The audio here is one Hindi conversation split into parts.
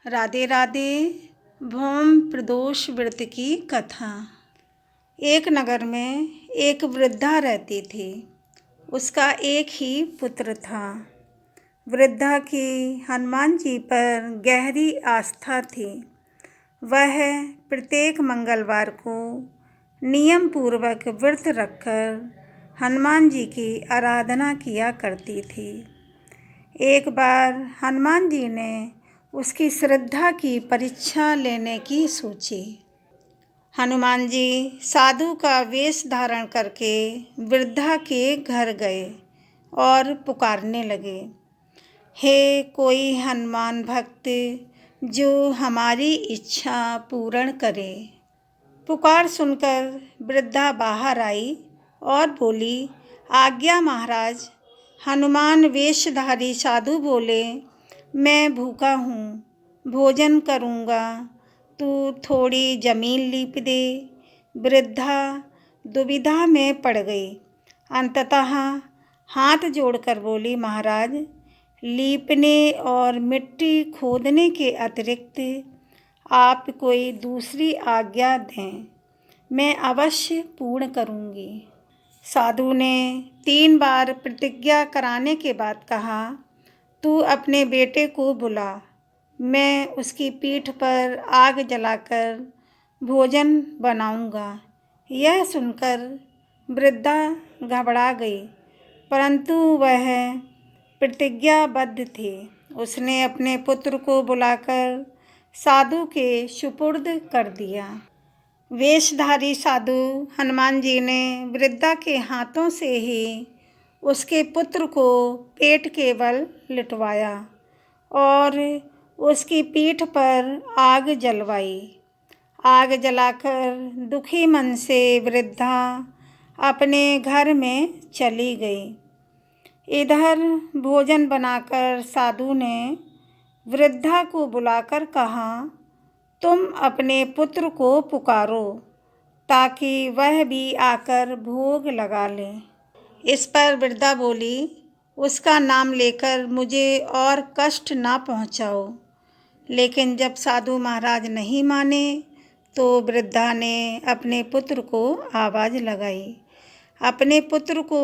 राधे राधे। भौम प्रदोष व्रत की कथा। एक नगर में एक वृद्धा रहती थी। उसका एक ही पुत्र था। वृद्धा की हनुमान जी पर गहरी आस्था थी। वह प्रत्येक मंगलवार को नियम पूर्वक व्रत रखकर हनुमान जी की आराधना किया करती थी। एक बार हनुमान जी ने उसकी श्रद्धा की परीक्षा लेने की सोची। हनुमान जी साधु का वेश धारण करके वृद्धा के घर गए और पुकारने लगे, हे कोई हनुमान भक्त जो हमारी इच्छा पूर्ण करे। पुकार सुनकर वृद्धा बाहर आई और बोली, आज्ञा महाराज। हनुमान वेशधारी साधु बोले, मैं भूखा हूँ, भोजन करूँगा, तू थोड़ी जमीन लीप दे। वृद्धा दुविधा में पड़ गई। अंततः हाथ जोड़कर बोली, महाराज, लीपने और मिट्टी खोदने के अतिरिक्त आप कोई दूसरी आज्ञा दें, मैं अवश्य पूर्ण करूँगी। साधु ने 3 बार प्रतिज्ञा कराने के बाद कहा, तू अपने बेटे को बुला, मैं उसकी पीठ पर आग जलाकर भोजन बनाऊंगा। यह सुनकर वृद्धा घबरा गई, परंतु वह प्रतिज्ञाबद्ध थी। उसने अपने पुत्र को बुलाकर साधु के सुपुर्द कर दिया। वेशधारी साधु हनुमान जी ने वृद्धा के हाथों से ही उसके पुत्र को पेट के बल लिटवाया और उसकी पीठ पर आग जलवाई। आग जलाकर दुखी मन से वृद्धा अपने घर में चली गई। इधर भोजन बनाकर साधु ने वृद्धा को बुलाकर कहा, तुम अपने पुत्र को पुकारो ताकि वह भी आकर भोग लगा ले। इस पर वृद्धा बोली, उसका नाम लेकर मुझे और कष्ट ना पहुँचाओ। लेकिन जब साधु महाराज नहीं माने तो वृद्धा ने अपने पुत्र को आवाज़ लगाई। अपने पुत्र को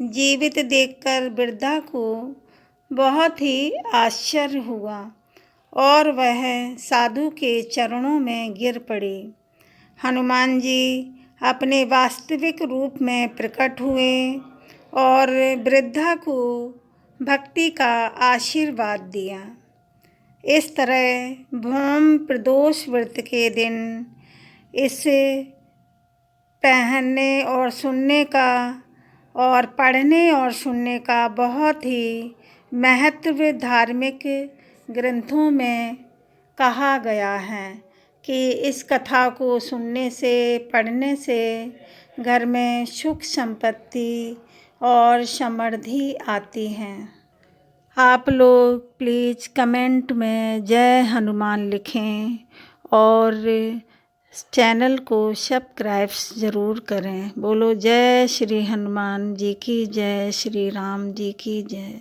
जीवित देखकर वृद्धा को बहुत ही आश्चर्य हुआ और वह साधु के चरणों में गिर पड़ी। हनुमान जी अपने वास्तविक रूप में प्रकट हुए और वृद्धा को भक्ति का आशीर्वाद दिया। इस तरह भौम प्रदोष व्रत के दिन इस पढ़ने और सुनने का और पढ़ने और सुनने का बहुत ही महत्व धार्मिक ग्रंथों में कहा गया है कि इस कथा को सुनने से, पढ़ने से घर में सुख संपत्ति और समृद्धि आती है। आप लोग प्लीज़ कमेंट में जय हनुमान लिखें और चैनल को सब्सक्राइब ज़रूर करें। बोलो जय श्री हनुमान जी की जय, श्री राम जी की जय।